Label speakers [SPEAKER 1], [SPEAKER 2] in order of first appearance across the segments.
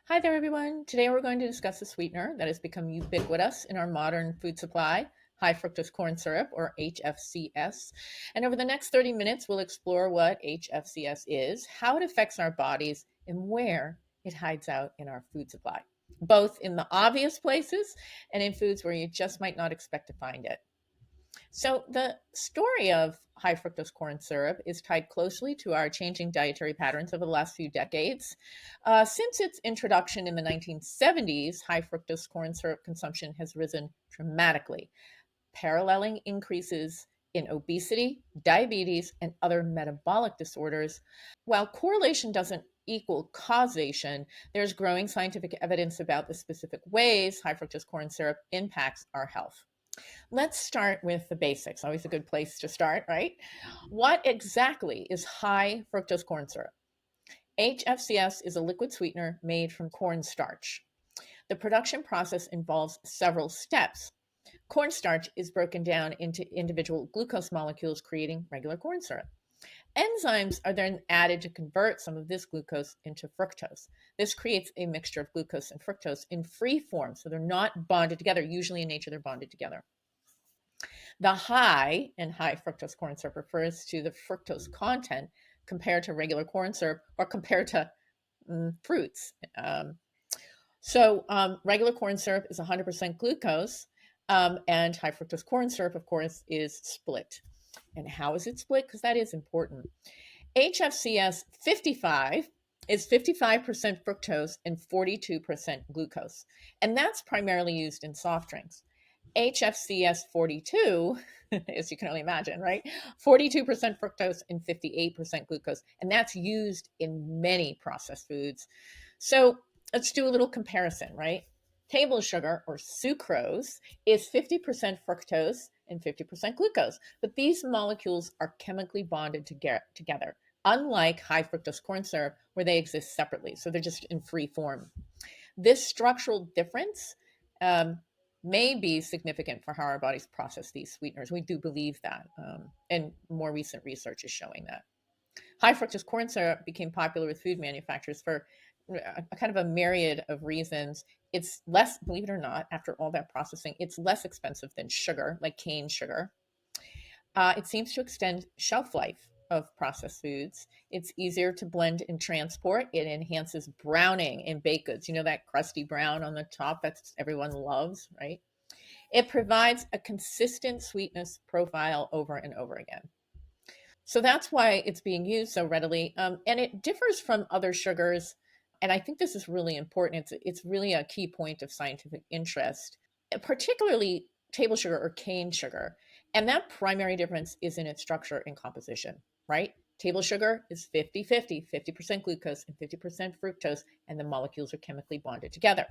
[SPEAKER 1] Hi there, everyone. Today we're going to discuss a sweetener that has become ubiquitous in our modern food supply, high fructose corn syrup, or HFCS. And over the next 30 minutes, we'll explore what HFCS is, how it affects our bodies, and where it hides out in our food supply, both in the obvious places and in foods where you just might not expect to find it. So, the story of high fructose corn syrup is tied closely to our changing dietary patterns over the last few decades. Since its introduction in the 1970s, high fructose corn syrup consumption has risen dramatically, paralleling increases in obesity, diabetes, and other metabolic disorders. While correlation doesn't equal causation, there's growing scientific evidence about the specific ways high fructose corn syrup impacts our health. Let's start with the basics. Always a good place to start, right? What exactly is high fructose corn syrup? HFCS is a liquid sweetener made from cornstarch. The production process involves several steps. Cornstarch is broken down into individual glucose molecules, creating regular corn syrup. Enzymes are then added to convert some of this glucose into fructose. This creates a mixture of glucose and fructose in free form, so they're not bonded together. Usually in nature, they're bonded together. The high in high fructose corn syrup refers to the fructose content compared to regular corn syrup or compared to fruits. Regular corn syrup is 100% glucose, and high fructose corn syrup, of course, is split. And how is it split? Because that is important. HFCS 55 is 55% fructose and 42% glucose. And that's primarily used in soft drinks. HFCS 42, as you can only imagine, right? 42% fructose and 58% glucose. And that's used in many processed foods. So let's do a little comparison, right? Table sugar or sucrose is 50% fructose and 50% glucose. But these molecules are chemically bonded together, unlike high fructose corn syrup, where they exist separately. So they're just in free form. This structural difference may be significant for how our bodies process these sweeteners. We do believe that, and more recent research is showing that. High fructose corn syrup became popular with food manufacturers for a kind of a myriad of reasons. It's less, believe it or not, after all that processing, it's less expensive than sugar, like cane sugar. It seems to extend shelf life of processed foods. It's easier to blend and transport. It enhances browning in baked goods. You know, that crusty brown on the top that everyone loves, right? It provides a consistent sweetness profile over and over again. So that's why it's being used so readily. And it differs from other sugars. And I think this is really important. It's really a key point of scientific interest, particularly table sugar or cane sugar. And that primary difference is in its structure and composition, right? Table sugar is 50% glucose and 50% fructose, and the molecules are chemically bonded together.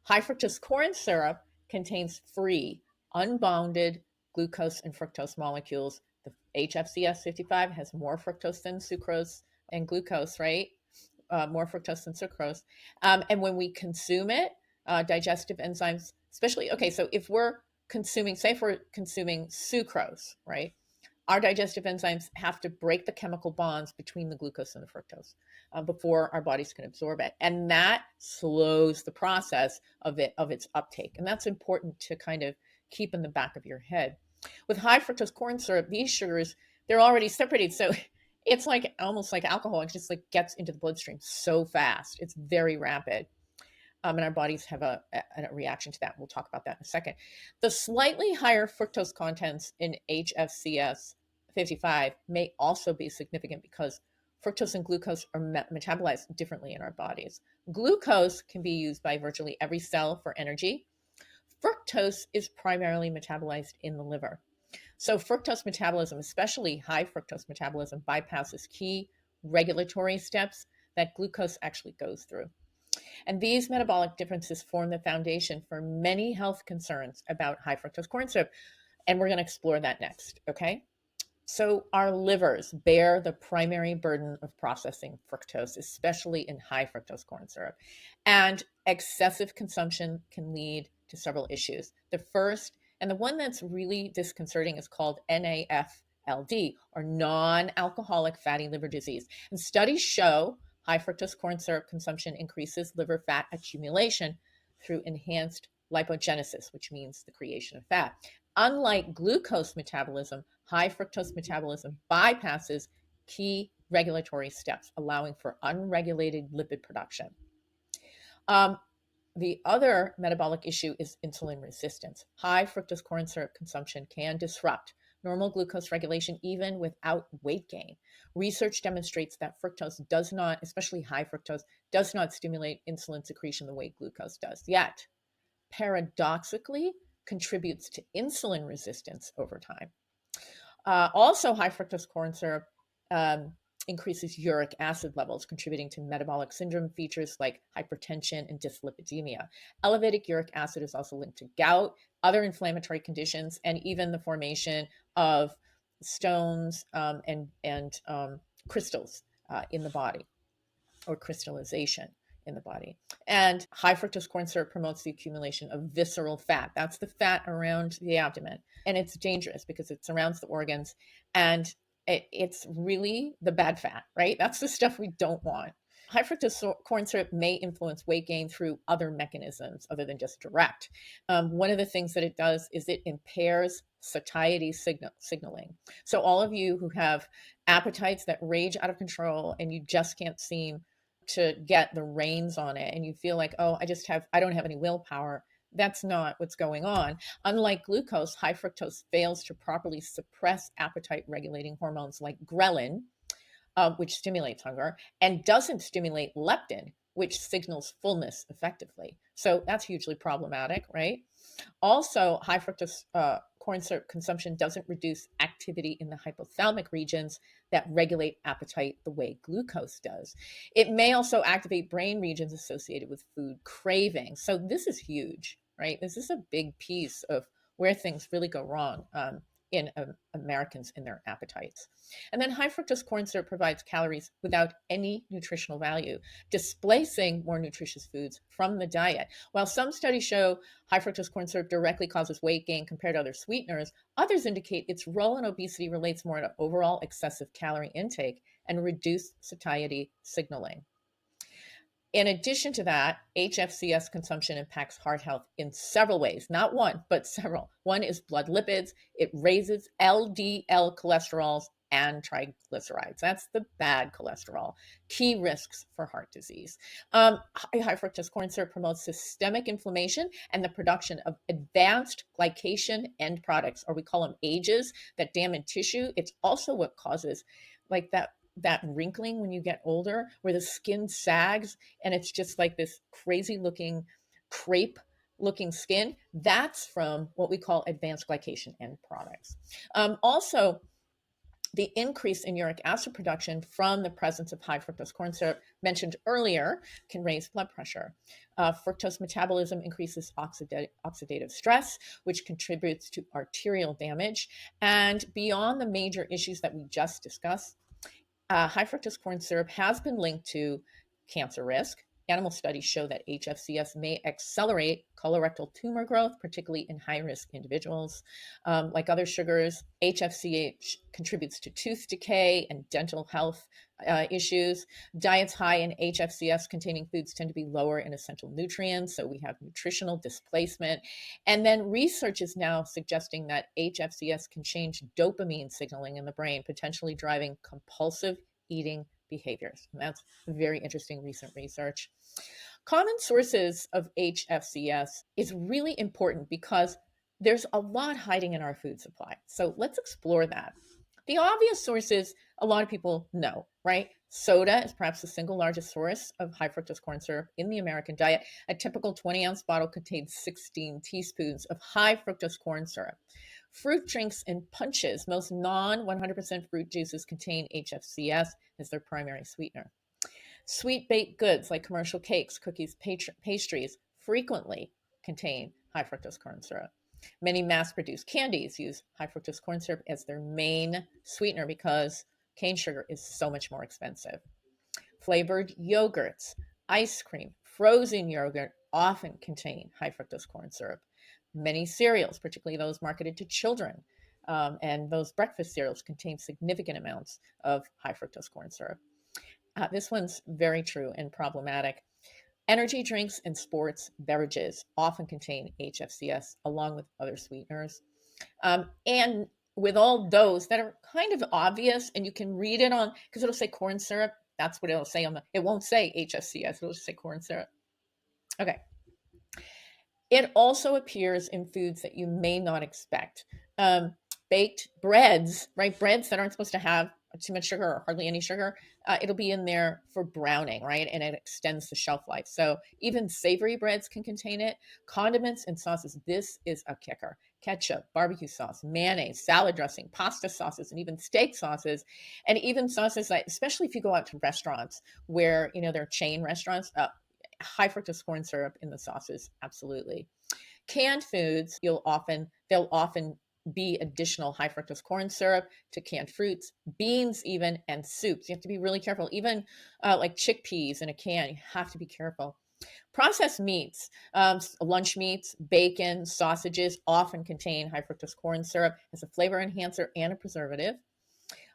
[SPEAKER 1] High fructose corn syrup contains free, unbounded glucose and fructose molecules. The HFCS 55 has more fructose than sucrose and glucose, right? More fructose than sucrose. And when we consume it, digestive enzymes, especially, okay, so if we're consuming, say if we're consuming sucrose, right? Our digestive enzymes have to break the chemical bonds between the glucose and the fructose before our bodies can absorb it, and that slows the process of its uptake. And that's important to kind of keep in the back of your head. With high fructose corn syrup, these sugars, they're already separated, so it's like almost like alcohol. It just like gets into the bloodstream so fast. It's very rapid. And our bodies have a reaction to that. We'll talk about that in a second. The slightly higher fructose contents in HFCS 55 may also be significant because fructose and glucose are metabolized differently in our bodies. Glucose can be used by virtually every cell for energy. Fructose is primarily metabolized in the liver. So, fructose metabolism, especially high fructose metabolism, bypasses key regulatory steps that glucose actually goes through. And these metabolic differences form the foundation for many health concerns about high fructose corn syrup. And we're going to explore that next, okay? So, our livers bear the primary burden of processing fructose, especially in high fructose corn syrup. And excessive consumption can lead to several issues. The first, and the one that's really disconcerting, is called NAFLD, or non alcoholic fatty liver disease. And studies show high fructose corn syrup consumption increases liver fat accumulation through enhanced lipogenesis, which means the creation of fat. Unlike glucose metabolism, high fructose metabolism bypasses key regulatory steps, allowing for unregulated lipid production. Um, the other metabolic issue is insulin resistance. High fructose corn syrup consumption can disrupt normal glucose regulation even without weight gain. Research demonstrates that fructose does not, especially high fructose, does not stimulate insulin secretion the way glucose does, yet paradoxically contributes to insulin resistance over time. Also, high fructose corn syrup um, increases uric acid levels, contributing to metabolic syndrome features like hypertension and dyslipidemia. Elevated uric acid is also linked to gout, other inflammatory conditions, and even the formation of stones and crystals in the body, or crystallization in the body. And high fructose corn syrup promotes the accumulation of visceral fat. That's the fat around the abdomen. And it's dangerous because it surrounds the organs, and it's really the bad fat, right? That's the stuff we don't want. High fructose corn syrup may influence weight gain through other mechanisms other than just direct. One of the things that it does is it impairs satiety signaling. So all of you who have appetites that rage out of control and you just can't seem to get the reins on it, and you feel like, oh, I don't have any willpower. That's not what's going on. Unlike glucose, high fructose fails to properly suppress appetite regulating hormones like ghrelin, which stimulates hunger, and doesn't stimulate leptin, which signals fullness effectively. So that's hugely problematic, right? Also, high fructose corn syrup consumption doesn't reduce activity in the hypothalamic regions that regulate appetite the way glucose does. It may also activate brain regions associated with food craving. So this is huge, right? This is a big piece of where things really go wrong in Americans in their appetites. And then high fructose corn syrup provides calories without any nutritional value, displacing more nutritious foods from the diet. While some studies show high fructose corn syrup directly causes weight gain compared to other sweeteners, others indicate its role in obesity relates more to overall excessive calorie intake and reduced satiety signaling. In addition to that, HFCS consumption impacts heart health in several ways, not one, but several. One is blood lipids. It raises LDL cholesterols and triglycerides. That's the bad cholesterol. Key risks for heart disease. High fructose corn syrup promotes systemic inflammation and the production of advanced glycation end products, or we call them AGEs, that damage tissue. It's also what causes like that wrinkling when you get older, where the skin sags and it's just like this crazy looking crepe looking skin. That's from what we call advanced glycation end products. Also, the increase in uric acid production from the presence of high fructose corn syrup mentioned earlier can raise blood pressure. Fructose metabolism increases oxidative stress, which contributes to arterial damage. And beyond the major issues that we just discussed, high fructose corn syrup has been linked to cancer risk. Animal studies show that HFCS may accelerate colorectal tumor growth, particularly in high-risk individuals. Like other sugars, HFCH contributes to tooth decay and dental health issues. Diets high in HFCS containing foods tend to be lower in essential nutrients, so we have nutritional displacement. And then research is now suggesting that HFCS can change dopamine signaling in the brain, potentially driving compulsive eating behaviors. And that's very interesting recent research. Common sources of HFCS is really important because there's a lot hiding in our food supply. So let's explore that. The obvious sources a lot of people know, right? Soda is perhaps the single largest source of high fructose corn syrup in the American diet. A typical 20-ounce bottle contains 16 teaspoons of high fructose corn syrup. Fruit drinks and punches, most non 100% fruit juices contain HFCS as their primary sweetener. Sweet baked goods like commercial cakes, cookies, pastries frequently contain high fructose corn syrup. Many mass-produced candies use high fructose corn syrup as their main sweetener because cane sugar is so much more expensive. Flavored yogurts, ice cream, frozen yogurt often contain high fructose corn syrup. Many cereals, particularly those marketed to children, and those breakfast cereals contain significant amounts of high fructose corn syrup. This one's very true and problematic. Energy drinks and sports beverages often contain HFCS along with other sweeteners. And with all those that are kind of obvious, and you can read it on, because it'll say corn syrup. That's what it'll say on the, it won't say HFCS, it'll just say corn syrup. Okay. It also appears in foods that you may not expect. Baked breads, right? Breads that aren't supposed to have too much sugar or hardly any sugar, it'll be in there for browning, right? And it extends the shelf life. So even savory breads can contain it. Condiments and sauces, this is a kicker. Ketchup, barbecue sauce, mayonnaise, salad dressing, pasta sauces, and even steak sauces, and even sauces that, especially if you go out to restaurants where, they're chain restaurants, high fructose corn syrup in the sauces, absolutely. Canned foods, they'll often be additional high fructose corn syrup to canned fruits, beans, even, and soups. You have to be really careful. Even like chickpeas in a can, you have to be careful. Processed meats, lunch meats, bacon, sausages often contain high fructose corn syrup as a flavor enhancer and a preservative.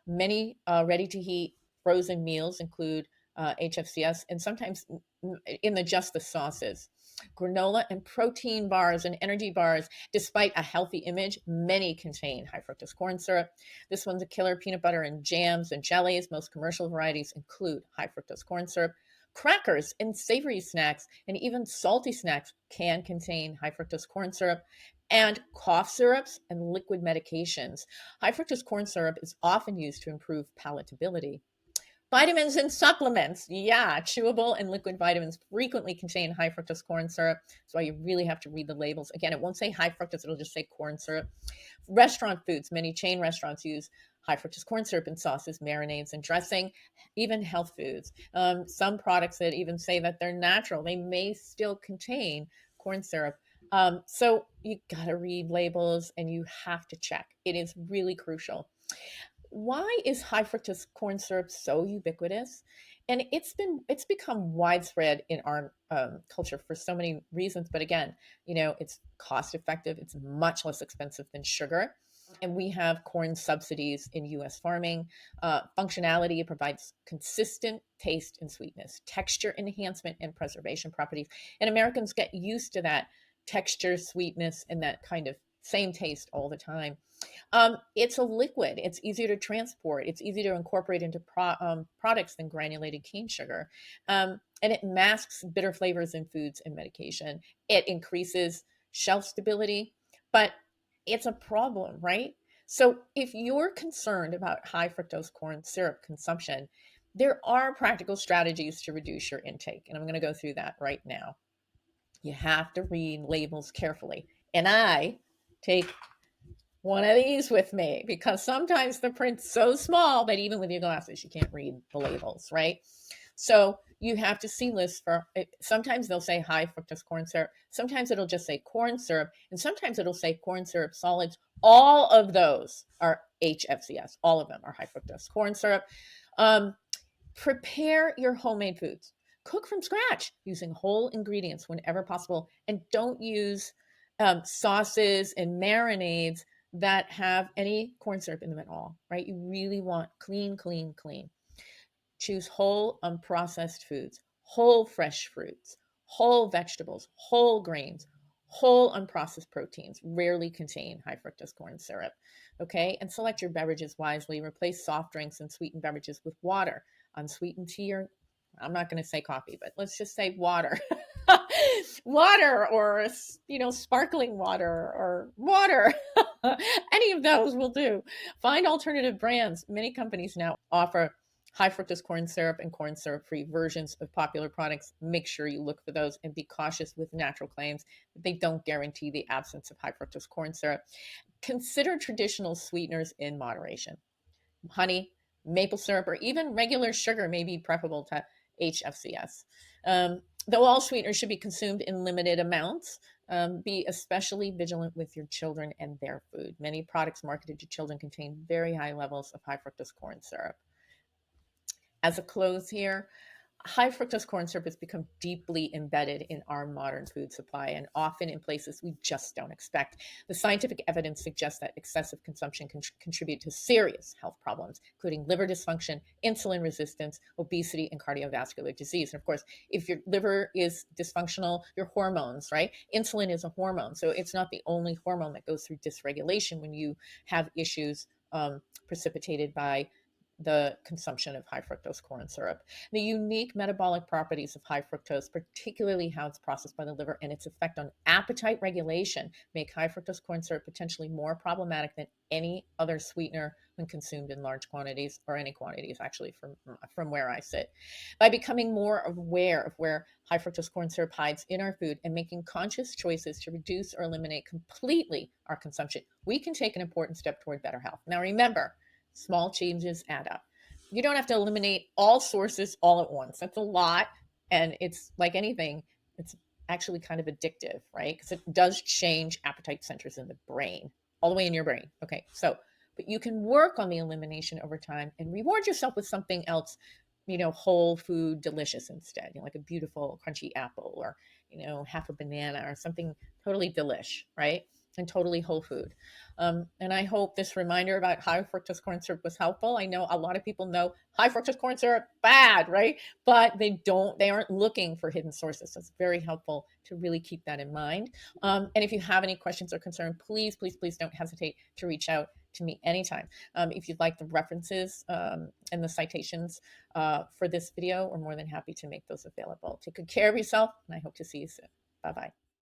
[SPEAKER 1] Many ready to heat frozen meals include HFCS, and sometimes in just the sauces. Granola and protein bars and energy bars, despite a healthy image, many contain high fructose corn syrup. This one's a killer. Peanut butter and jams and jellies, most commercial varieties include high fructose corn syrup. Crackers and savory snacks and even salty snacks can contain high fructose corn syrup. And cough syrups and liquid medications. High fructose corn syrup is often used to improve palatability. Vitamins and supplements. Yeah, chewable and liquid vitamins frequently contain high fructose corn syrup. That's why you really have to read the labels. Again, it won't say high fructose, it'll just say corn syrup. Restaurant foods. Many chain restaurants use high fructose corn syrup in sauces, marinades, and dressing. Even health foods. Some products that even say that they're natural, they may still contain corn syrup. So you got to read labels and you have to check. It is really crucial. Why is high fructose corn syrup so ubiquitous? And it's become widespread in our culture for so many reasons. But again, it's cost effective. It's much less expensive than sugar. And we have corn subsidies in U.S. farming. Functionality, it provides consistent taste and sweetness, texture enhancement, and preservation properties. And Americans get used to that texture, sweetness, and that kind of same taste all the time. It's a liquid. It's easier to transport. It's easy to incorporate into products than granulated cane sugar. And it masks bitter flavors in foods and medication. It increases shelf stability, but it's a problem, right? So if you're concerned about high fructose corn syrup consumption, there are practical strategies to reduce your intake. And I'm going to go through that right now. You have to read labels carefully. And I take one of these with me because sometimes the print's so small that even with your glasses, you can't read the labels, right? So you have to see lists for, sometimes they'll say high fructose corn syrup. Sometimes it'll just say corn syrup. And sometimes it'll say corn syrup solids. All of those are HFCS. All of them are high fructose corn syrup. Prepare your homemade foods. Cook from scratch using whole ingredients whenever possible. And don't use sauces and marinades that have any corn syrup in them at all, right? You really want clean, clean, clean. Choose whole unprocessed foods, whole fresh fruits, whole vegetables, whole grains, whole unprocessed proteins rarely contain high fructose corn syrup. Okay, and select your beverages wisely. Replace soft drinks and sweetened beverages with water, unsweetened tea, or I'm not going to say coffee, but let's just say water. Water, or sparkling water, or water. Any of those will do. Find alternative brands. Many companies now offer high fructose corn syrup and corn syrup free versions of popular products. Make sure you look for those and be cautious with natural claims. They don't guarantee the absence of high fructose corn syrup. Consider traditional sweeteners in moderation. Honey, maple syrup, or even regular sugar may be preferable to HFCS. Though all sweeteners should be consumed in limited amounts, be especially vigilant with your children and their food. Many products marketed to children contain very high levels of high fructose corn syrup. As a close here, High fructose corn syrup has become deeply embedded in our modern food supply and often in places we just don't expect. The scientific evidence suggests that excessive consumption can contribute to serious health problems, including liver dysfunction, insulin resistance, obesity, and cardiovascular disease. And of course, if your liver is dysfunctional, your hormones, right? Insulin is a hormone. So it's not the only hormone that goes through dysregulation when you have issues precipitated by the consumption of high fructose corn syrup. The unique metabolic properties of high fructose, particularly how it's processed by the liver and its effect on appetite regulation, make high fructose corn syrup potentially more problematic than any other sweetener when consumed in large quantities, or any quantities actually, from where I sit. By becoming more aware of where high fructose corn syrup hides in our food and making conscious choices to reduce or eliminate completely our consumption, we can take an important step toward better health. Now remember, small changes add up. You don't have to eliminate all sources all at once. That's a lot. And it's like anything, it's actually kind of addictive, right? Because it does change appetite centers in the brain, all the way in your brain. Okay. So, but you can work on the elimination over time and reward yourself with something else, whole food delicious instead, like a beautiful crunchy apple, or, half a banana, or something totally delish, right? And totally whole food. And I hope this reminder about high fructose corn syrup was helpful. I know a lot of people know high fructose corn syrup, bad, right? But they aren't looking for hidden sources. So it's very helpful to really keep that in mind. And if you have any questions or concern, please, please, please don't hesitate to reach out to me anytime. If you'd like the references and the citations for this video, we're more than happy to make those available. Take good care of yourself, and I hope to see you soon. Bye-bye.